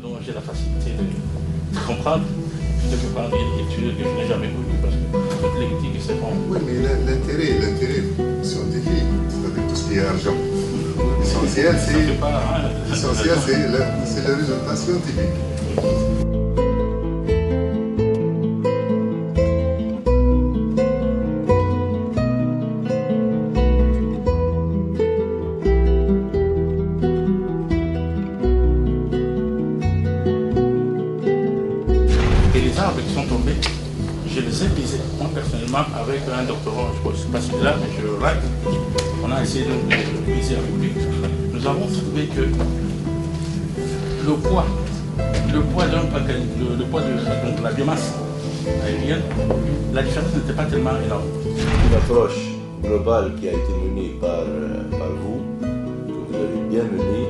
dont j'ai la facilité de comprendre, plutôt que prendre une lecture que je n'ai jamais connue, parce que toutes les critiques se font. Oui, mais l'intérêt scientifique, c'est-à-dire tout ce qui est argent. L'essentiel, c'est le résultat scientifique. Et les arbres qui sont tombés, je les ai pisés, moi personnellement, avec un doctorant, je ne sais pas si c'est là, mais je le like. On a essayé de le piser avec lui. Nous avons trouvé que le poids de la biomasse aérienne, la différence n'était pas tellement énorme. Une approche globale qui a été menée par vous, que vous avez bien menée,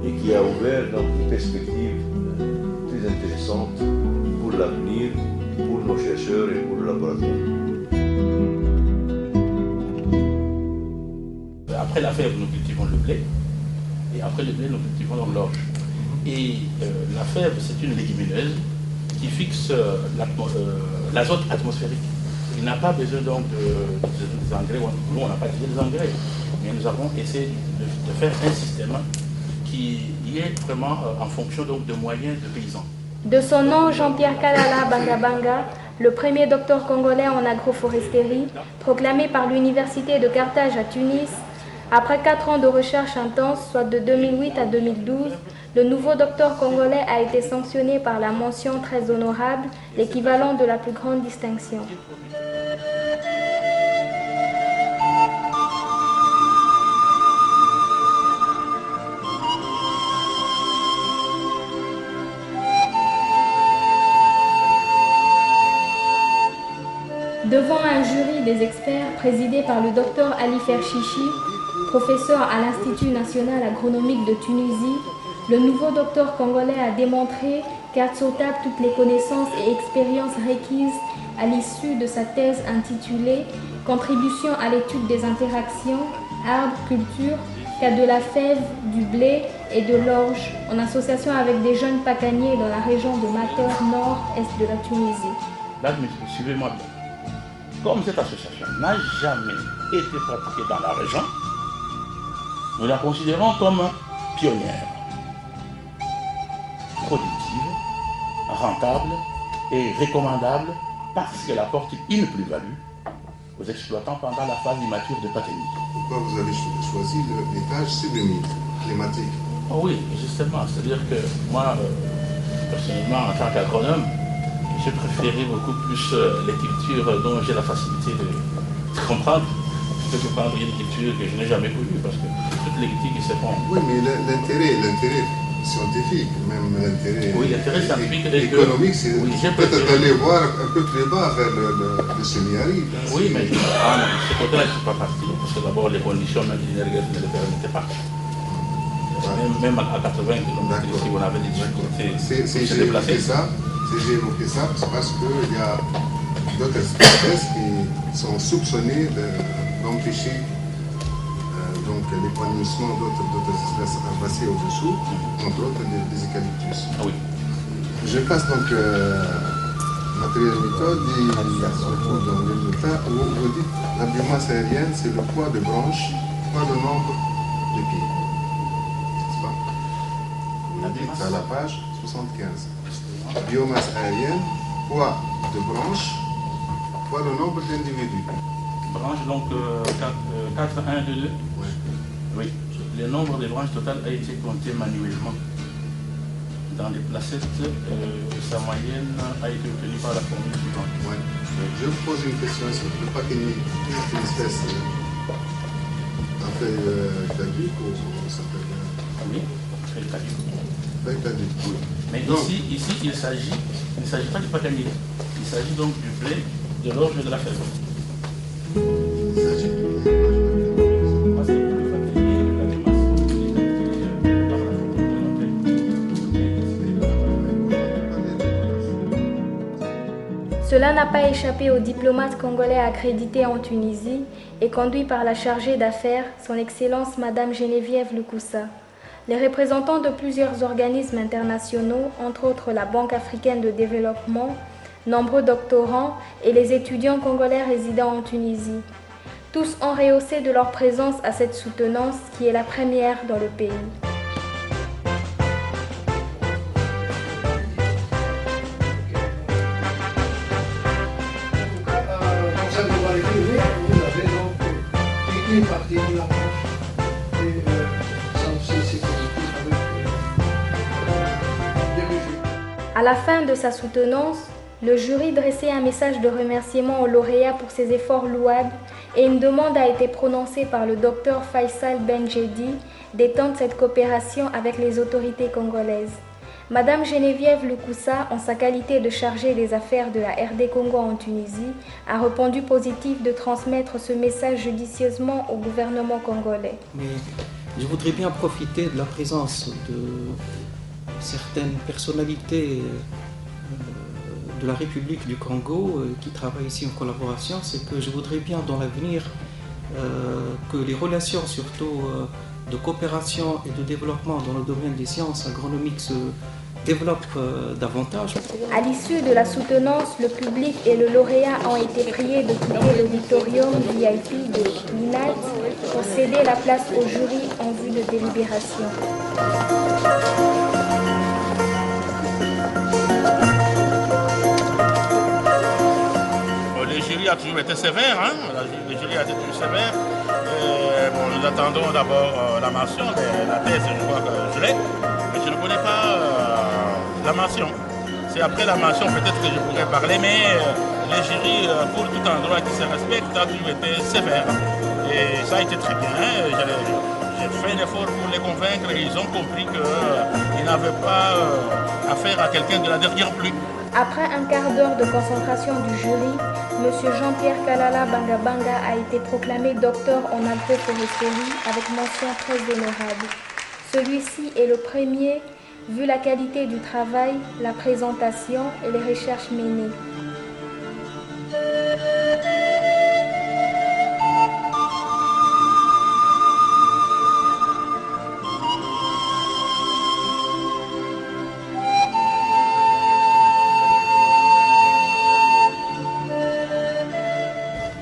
et qui a ouvert donc une perspective très intéressante pour l'avenir, pour nos chercheurs et pour le laboratoire. Après la fève, nous cultivons le blé, et après le blé, nous cultivons l'orge. Et la fève, c'est une légumineuse qui fixe l'azote atmosphérique. Il n'a pas besoin donc des engrais. Nous, on n'a pas utilisé des engrais, mais nous avons essayé de faire un système qui est vraiment en fonction donc de moyens de paysans. De son nom, Jean-Pierre Kalala Bangabanga, le premier docteur congolais en agroforesterie, proclamé par l'université de Carthage à Tunis, après 4 ans de recherche intense, soit de 2008 à 2012, le nouveau docteur congolais a été sanctionné par la mention très honorable, l'équivalent de la plus grande distinction. Devant un jury des experts présidé par le docteur Ali Ferchichi, professeur à l'Institut national agronomique de Tunisie, le nouveau docteur congolais a démontré qu'à sur table toutes les connaissances et expériences requises à l'issue de sa thèse intitulée « Contribution à l'étude des interactions, arbres-culture » qu'à de la fève, du blé et de l'orge, en association avec des jeunes pacaniers dans la région de Mater, nord-est de la Tunisie. Là, suivez-moi bien. Comme cette association n'a jamais été pratiquée dans la région, nous la considérons comme pionnière, productive, rentable et recommandable parce qu'elle apporte une plus-value aux exploitants pendant la phase immature de Pacani. Pourquoi vous avez choisi l'étage CBMI, climatique? Oh oui, justement, c'est-à-dire que moi, personnellement, en tant qu'agronome, j'ai préféré beaucoup plus les cultures dont j'ai la facilité de comprendre, plutôt que prendre une culture que je n'ai jamais connue, parce que toutes les critiques se font. Oui, mais l'intérêt scientifique, même l'intérêt scientifique économique, c'est peut-être d'aller voir un peu plus bas vers le semi-aride. Oui, mais ce côté-là, je ne suis pas parti, parce que d'abord, les conditions même énergétiques ne le permettaient pas. Même à 80 km ici, on avait des difficultés de se déplacer. Si j'ai évoqué ça, c'est parce qu'il y a d'autres espèces qui sont soupçonnées d'empêcher l'épanouissement d'autres espèces herbacées au-dessous, entre autres des eucalyptus. Ah oui. Je passe donc matériel méthode et on retrouve dans le résultat où vous dites la biomasse aérienne, c'est le poids de branches fois le nombre de pieds. N'est-ce pas? Vous dites à la page 75. Biomasse aérienne, poids de branches, fois le nombre d'individus. Branches, donc 4, 1, 2, 2. Oui. Le nombre de branches totales a été compté manuellement. Dans les placettes, sa moyenne a été obtenue par la formule suivante. Ouais. Je vous pose une question, est-ce que vous ne pouvez pas qu'il y ait une espèce en feuille caduque ou comment ça s'appelle? Oui, feuille caduque. Feuille caduque, oui. Mais ici, il ne s'agit pas du pacanier. Il s'agit donc du blé, de l'orge et de la fève. Il s'agit du blé. Cela n'a pas échappé au diplomate congolais accrédité en Tunisie et conduit par la chargée d'affaires, son Excellence Madame Geneviève Lukusa. Les représentants de plusieurs organismes internationaux, entre autres la Banque africaine de développement, nombreux doctorants et les étudiants congolais résidant en Tunisie. Tous ont rehaussé de leur présence à cette soutenance qui est la première dans le pays. Une partie de la branche et ça aussi c'est positif avec des mesures. À la fin de sa soutenance, le jury dressait un message de remerciement au lauréat pour ses efforts louables et une demande a été prononcée par le docteur Faisal Benjedi d'étendre cette coopération avec les autorités congolaises. Madame Geneviève Lukusa, en sa qualité de chargée des affaires de la RD Congo en Tunisie, a répondu positif de transmettre ce message judicieusement au gouvernement congolais. Mais je voudrais bien profiter de la présence de certaines personnalités de la République du Congo qui travaillent ici en collaboration. C'est que je voudrais bien dans l'avenir que les relations surtout de coopération et de développement dans le domaine des sciences agronomiques se développent davantage. À l'issue de la soutenance, le public et le lauréat ont été priés de quitter l'auditorium VIP de l'INAT pour céder la place au jury en vue de délibération. Le jury a toujours été sévère, hein? Le jury a été toujours sévère. Bon, nous attendons d'abord la mention, mais la thèse, je crois que je l'ai, mais je ne connais pas la mention. C'est après la mention peut-être que je pourrais parler, mais le jury, pour tout endroit qui se respecte, a toujours été sévère. Et ça a été très bien. J'ai fait un effort pour les convaincre et ils ont compris qu'ils n'avaient pas affaire à quelqu'un de la dernière pluie. Après un quart d'heure de concentration du jury, M. Jean-Pierre Kalala Bangabanga a été proclamé docteur en agroforesterie avec mention très honorable. Celui-ci est le premier, vu la qualité du travail, la présentation et les recherches menées.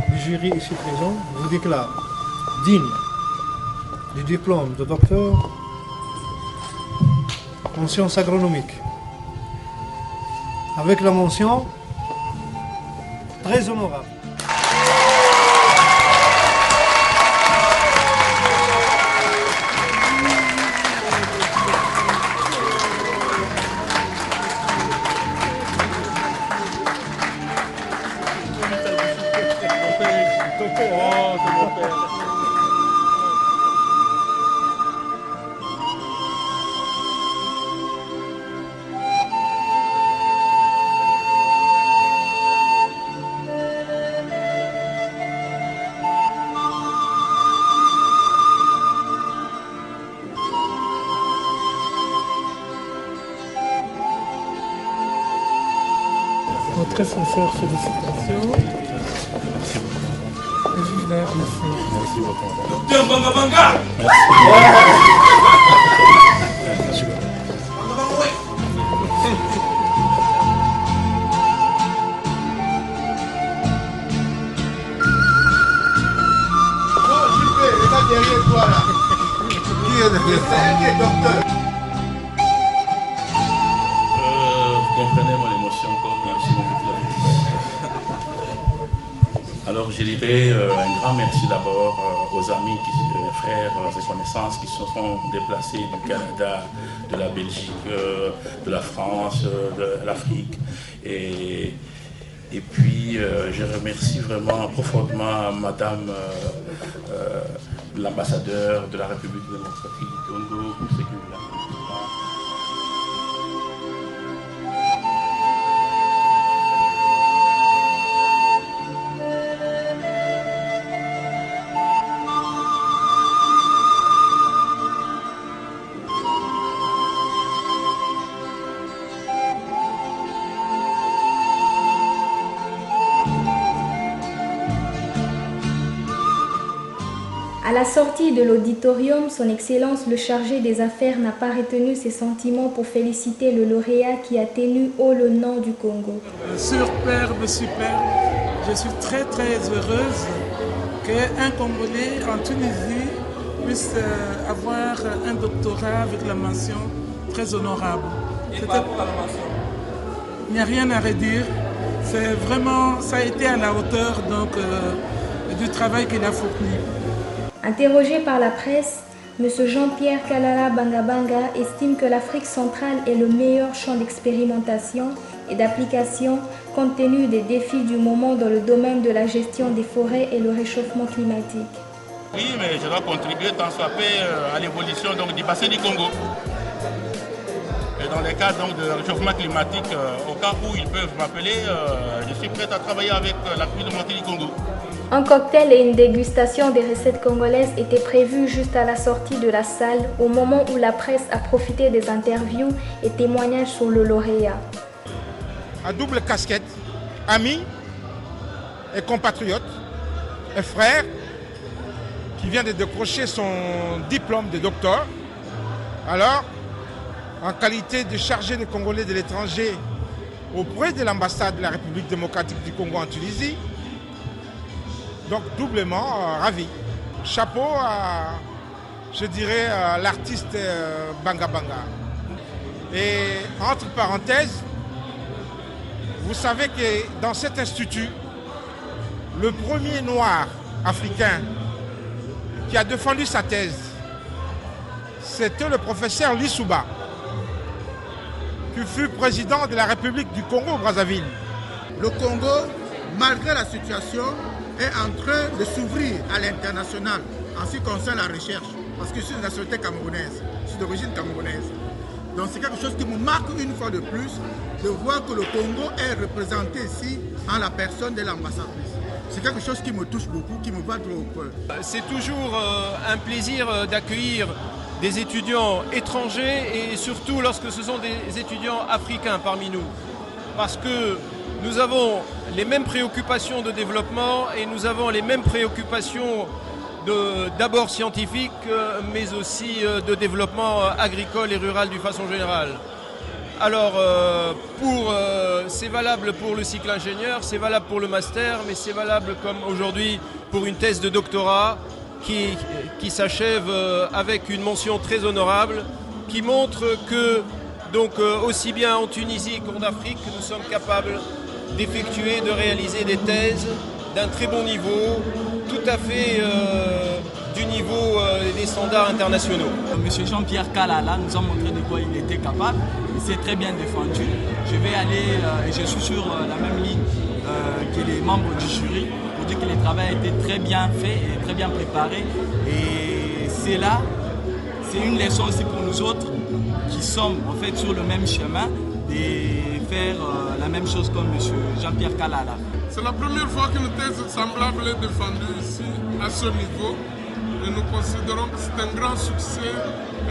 Le jury ici présent vous déclare digne du diplôme de docteur en sciences agronomiques, avec la mention très honorable. Très sincères félicitations. Et vive la RDC. Merci beaucoup. Docteur Bangabanga. Derrière toi là. Qui est derrière toi? Qui est docteur? Vous comprenez mon émotion comme si mon petit l'avait dit. Alors je dirais un grand merci d'abord aux amis, frères et connaissances qui se sont déplacés du Canada, de la Belgique, de la France, de l'Afrique. Et puis je remercie vraiment profondément Madame l'ambassadeur de la République démocratique du Congo pour ce qu'il a fait. À À la sortie de l'auditorium, son Excellence le chargé des affaires n'a pas retenu ses sentiments pour féliciter le lauréat qui a tenu haut le nom du Congo. Superbe. Je suis très heureuse qu'un Congolais en Tunisie puisse avoir un doctorat avec la mention très honorable. Et par rapport à la mention? Il n'y a rien à redire. C'est vraiment, ça a été à la hauteur du travail qu'il a fourni. Interrogé par la presse, M. Jean-Pierre Kalala Bangabanga estime que l'Afrique centrale est le meilleur champ d'expérimentation et d'application compte tenu des défis du moment dans le domaine de la gestion des forêts et le réchauffement climatique. Oui, mais je dois contribuer tant soit peu à l'évolution du bassin du Congo. Et dans les cas de réchauffement climatique, au cas où ils peuvent m'appeler, je suis prêt à travailler avec la communauté du Congo. Un cocktail et une dégustation des recettes congolaises étaient prévus juste à la sortie de la salle, au moment où la presse a profité des interviews et témoignages sur le lauréat. À double casquette, ami et compatriote et frère, qui vient de décrocher son diplôme de docteur. Alors, en qualité de chargé des Congolais de l'étranger auprès de l'ambassade de la République démocratique du Congo en Tunisie, donc doublement ravi. Chapeau à, je dirais, à l'artiste Bangabanga. Et entre parenthèses, vous savez que dans cet institut, le premier noir africain qui a défendu sa thèse, c'était le professeur Lissouba, qui fut président de la République du Congo-Brazzaville. Le Congo, malgré la situation, est en train de s'ouvrir à l'international en ce qui concerne la recherche. Parce que je suis de nationalité camerounaise, je suis d'origine camerounaise. Donc c'est quelque chose qui me marque une fois de plus de voir que le Congo est représenté ici en la personne de l'ambassadrice. C'est quelque chose qui me touche beaucoup, qui me va droit au cœur. C'est toujours un plaisir d'accueillir des étudiants étrangers et surtout lorsque ce sont des étudiants africains parmi nous. Parce que nous avons les mêmes préoccupations de développement et nous avons les mêmes préoccupations d'abord scientifiques mais aussi de développement agricole et rural d'une façon générale. Alors, c'est valable pour le cycle ingénieur, c'est valable pour le master, mais c'est valable comme aujourd'hui pour une thèse de doctorat qui s'achève avec une mention très honorable, qui montre que, donc, aussi bien en Tunisie qu'en Afrique, nous sommes capables d'effectuer, de réaliser des thèses d'un très bon niveau, tout à fait du niveau des standards internationaux. Monsieur Jean-Pierre Kalala nous a montré de quoi il était capable. Il s'est très bien défendu. Je vais aller, et je suis sur la même ligne que les membres du jury, pour dire que le travail a été très bien fait et très bien préparé. Et c'est là, c'est une leçon aussi pour nous autres qui sommes en fait sur le même chemin de faire la même chose comme monsieur Jean-Pierre Kalala. C'est la première fois qu'une thèse semblable est défendue ici, à ce niveau. Et nous considérons que c'est un grand succès,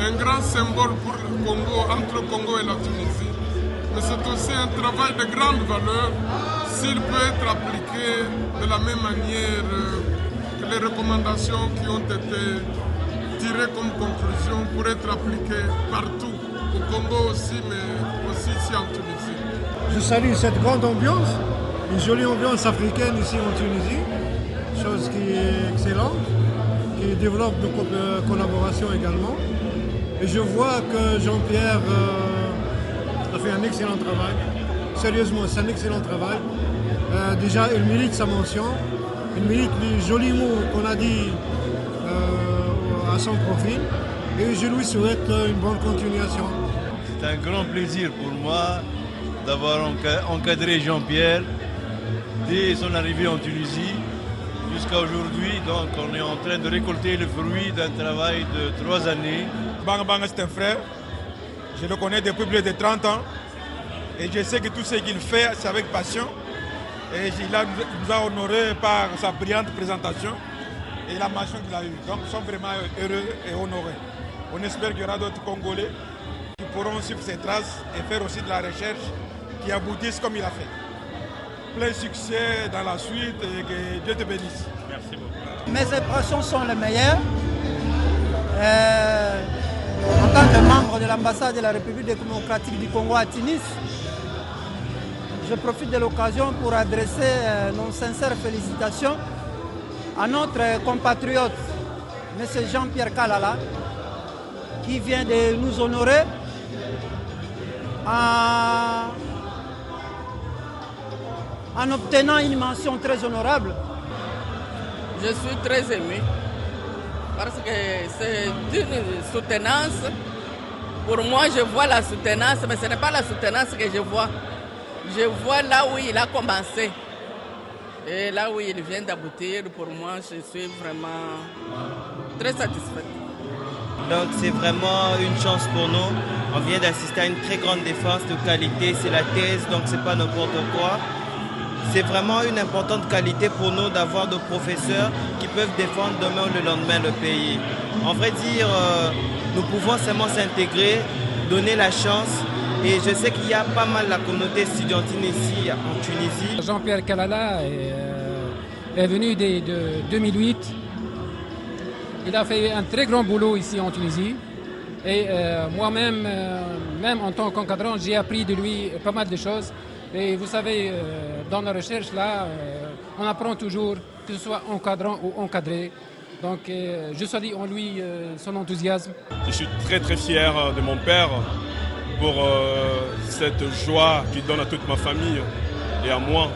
un grand symbole pour le Congo, entre le Congo et la Tunisie. Mais c'est aussi un travail de grande valeur s'il peut être appliqué de la même manière que les recommandations qui ont été tirées comme conclusion pour être appliquées partout, au Congo aussi, mais aussi ici en Tunisie. Je salue cette grande ambiance, une jolie ambiance africaine ici en Tunisie, chose qui est excellente, qui développe nos collaborations également. Et je vois que Jean-Pierre a fait un excellent travail. Sérieusement, c'est un excellent travail. Déjà, il mérite sa mention, il mérite les jolis mots qu'on a dit à son profil. Et je lui souhaite une bonne continuation. C'est un grand plaisir pour moi d'avoir encadré Jean-Pierre dès son arrivée en Tunisie jusqu'à aujourd'hui. Donc on est en train de récolter le fruit d'un travail de 3 années. Bangabanga, c'est un frère. Je le connais depuis plus de 30 ans. Et je sais que tout ce qu'il fait, c'est avec passion. Et il nous a honorés par sa brillante présentation et la mention qu'il a eue. Donc nous sommes vraiment heureux et honorés. On espère qu'il y aura d'autres Congolais qui pourront suivre ses traces et faire aussi de la recherche qui aboutisse comme il a fait. Plein succès dans la suite et que Dieu te bénisse. Merci beaucoup. Mes impressions sont les meilleures. En tant que membre de l'ambassade de la République démocratique du Congo à Tunis, je profite de l'occasion pour adresser nos sincères félicitations à notre compatriote, M. Jean-Pierre Kalala, qui vient de nous honorer en obtenant une mention très honorable. Je suis très ému parce que c'est une soutenance. Pour moi, je vois la soutenance, mais ce n'est pas la soutenance que je vois. Je vois là où il a commencé et là où il vient d'aboutir. Pour moi, je suis vraiment très satisfaite. Donc c'est vraiment une chance pour nous. On vient d'assister à une très grande défense de qualité. C'est la thèse, donc c'est pas n'importe quoi. C'est vraiment une importante qualité pour nous d'avoir des professeurs qui peuvent défendre demain ou le lendemain le pays. En vrai dire, nous pouvons seulement s'intégrer, donner la chance. Et je sais qu'il y a pas mal la communauté estudiantine ici en Tunisie. Jean-Pierre Kalala est venu de 2008. Il a fait un très grand boulot ici en Tunisie. Et moi-même, même en tant qu'encadrant, j'ai appris de lui pas mal de choses. Et vous savez, dans la recherche, là, on apprend toujours, que ce soit encadrant ou encadré. Donc, je salue en lui son enthousiasme. Je suis très très fier de mon père pour cette joie qu'il donne à toute ma famille et à moi.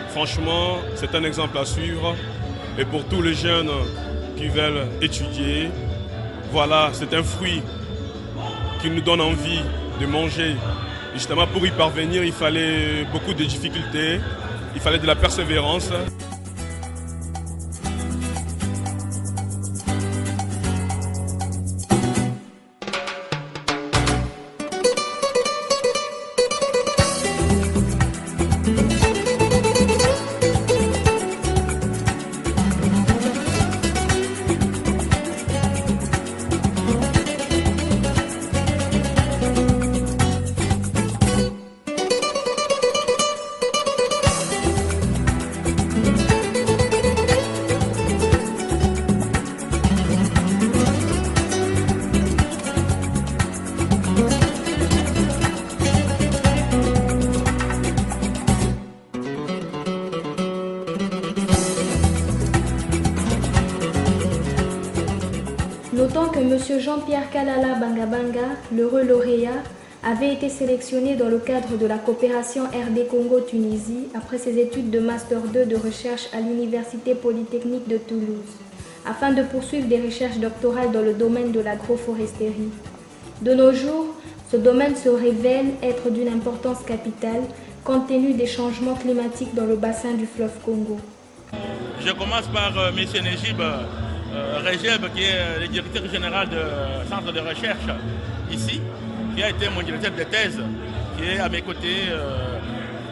Franchement, c'est un exemple à suivre. Et pour tous les jeunes qui veulent étudier, voilà, c'est un fruit qui nous donne envie de manger. Et justement, pour y parvenir, il fallait beaucoup de difficultés, il fallait de la persévérance. Notons que M. Jean-Pierre Kalala Bangabanga, l'heureux lauréat, avait été sélectionné dans le cadre de la coopération RD Congo-Tunisie après ses études de Master 2 de recherche à l'Université Polytechnique de Toulouse, afin de poursuivre des recherches doctorales dans le domaine de l'agroforesterie. De nos jours, ce domaine se révèle être d'une importance capitale compte tenu des changements climatiques dans le bassin du fleuve Congo. Je commence par M. Nejib Rejeb, qui est le directeur général du centre de recherche ici, qui a été mon directeur de thèse, qui est à mes côtés.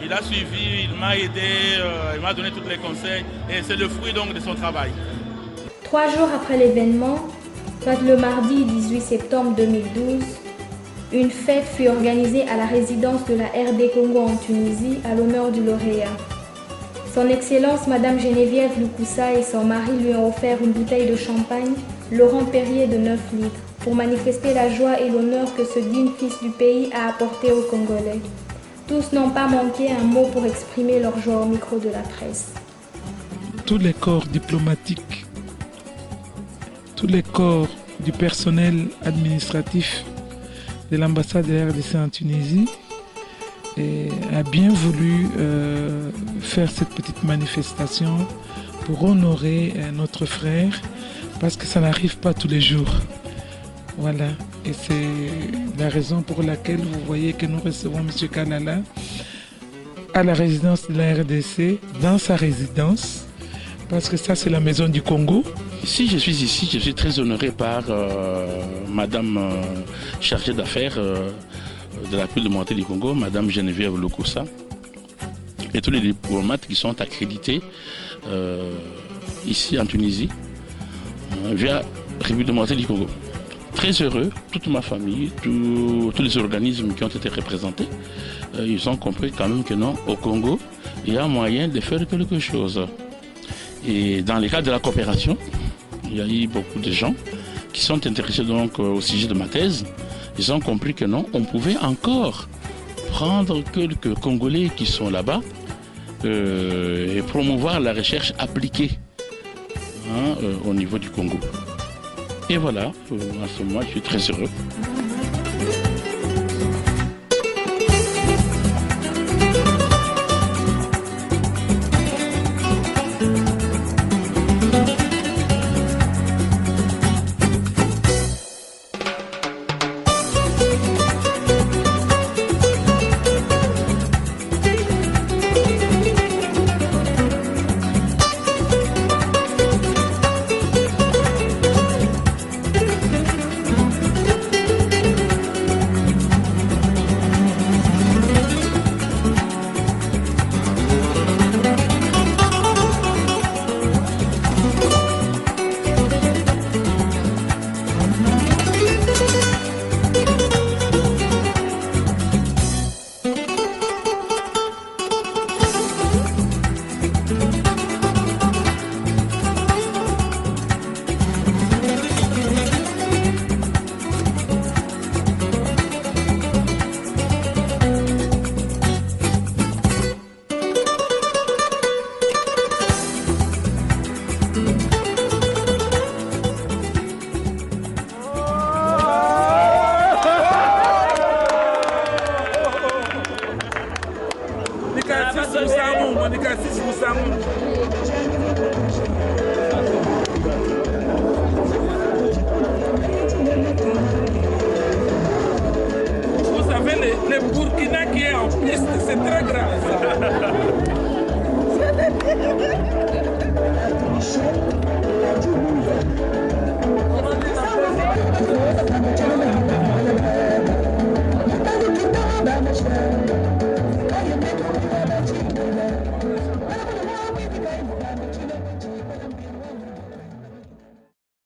Il a suivi, il m'a aidé, il m'a donné tous les conseils et c'est le fruit donc de son travail. 3 jours après l'événement, soit le mardi 18 septembre 2012, une fête fut organisée à la résidence de la RD Congo en Tunisie à l'honneur du lauréat. Son Excellence Madame Geneviève Lukusa et son mari lui ont offert une bouteille de champagne, Laurent Perrier de 9 litres, pour manifester la joie et l'honneur que ce digne fils du pays a apporté aux Congolais. Tous n'ont pas manqué un mot pour exprimer leur joie au micro de la presse. Tous les corps diplomatiques, tous les corps du personnel administratif de l'ambassade de la RDC en Tunisie a bien voulu faire cette petite manifestation pour honorer notre frère, parce que ça n'arrive pas tous les jours. Voilà, et c'est la raison pour laquelle vous voyez que nous recevons M. Kalala à la résidence de la RDC, dans sa résidence, parce que ça c'est la maison du Congo. Si je suis ici, je suis très honoré par Madame chargée d'affaires de la République démocratique du Congo, Madame Geneviève Lukusa, et tous les diplomates qui sont accrédités ici en Tunisie via la République démocratique du Congo. Très heureux, toute ma famille, tous les organismes qui ont été représentés, ils ont compris quand même que non, au Congo, il y a moyen de faire quelque chose. Et dans les cas de la coopération, il y a eu beaucoup de gens qui sont intéressés donc au sujet de ma thèse. Ils ont compris que non, on pouvait encore prendre quelques Congolais qui sont là-bas et promouvoir la recherche appliquée au niveau du Congo. Et voilà, à ce moment, je suis très heureux. Vous savez, le Burkina qui est en piste, c'est très grave. Ça.